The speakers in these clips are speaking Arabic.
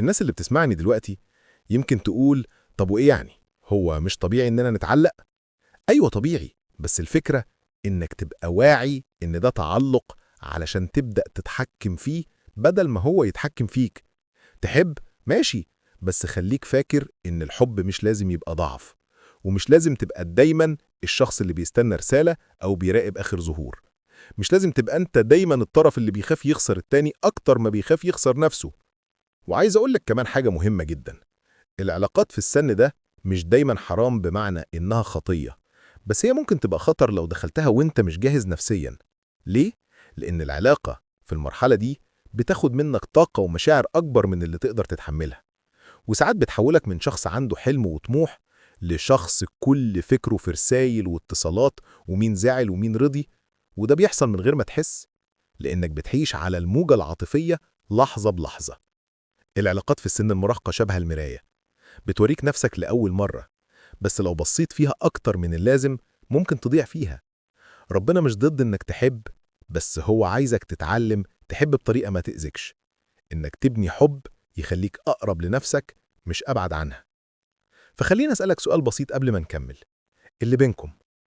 الناس اللي بتسمعني دلوقتي يمكن تقول طب وإيه يعني؟ هو مش طبيعي إننا نتعلق؟ أيوة طبيعي، بس الفكرة إنك تبقى واعي إن ده تعلق علشان تبدأ تتحكم فيه بدل ما هو يتحكم فيك. تحب؟ ماشي، بس خليك فاكر إن الحب مش لازم يبقى ضعف، ومش لازم تبقى دايما الشخص اللي بيستنى رسالة أو بيراقب آخر ظهور. مش لازم تبقى أنت دايما الطرف اللي بيخاف يخسر التاني أكتر ما بيخاف يخسر نفسه. وعايز أقولك كمان حاجة مهمة جدا، العلاقات في السن ده مش دايما حرام بمعنى إنها خطية، بس هي ممكن تبقى خطر لو دخلتها وإنت مش جاهز نفسيا. ليه؟ لأن العلاقة في المرحلة دي بتاخد منك طاقة ومشاعر أكبر من اللي تقدر تتحملها، وساعات بتحولك من شخص عنده حلم وطموح لشخص كل فكره في رسايل واتصالات ومين زعل ومين رضي. وده بيحصل من غير ما تحس، لأنك بتعيش على الموجة العاطفية لحظة بلحظة. العلاقات في السن المراهقة شبه المراية، بتوريك نفسك لأول مرة، بس لو بصيت فيها أكتر من اللازم ممكن تضيع فيها. ربنا مش ضد إنك تحب، بس هو عايزك تتعلم تحب بطريقة ما تأذكش، إنك تبني حب يخليك أقرب لنفسك مش أبعد عنها. فخلينا أسألك سؤال بسيط قبل ما نكمل، اللي بينكم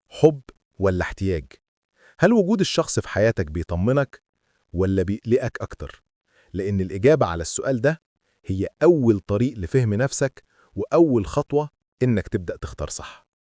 حب ولا احتياج؟ هل وجود الشخص في حياتك بيطمنك ولا بيقلقك أكتر؟ لأن الإجابة على السؤال ده هي أول طريق لفهم نفسك وأول خطوة إنك تبدأ تختار صح.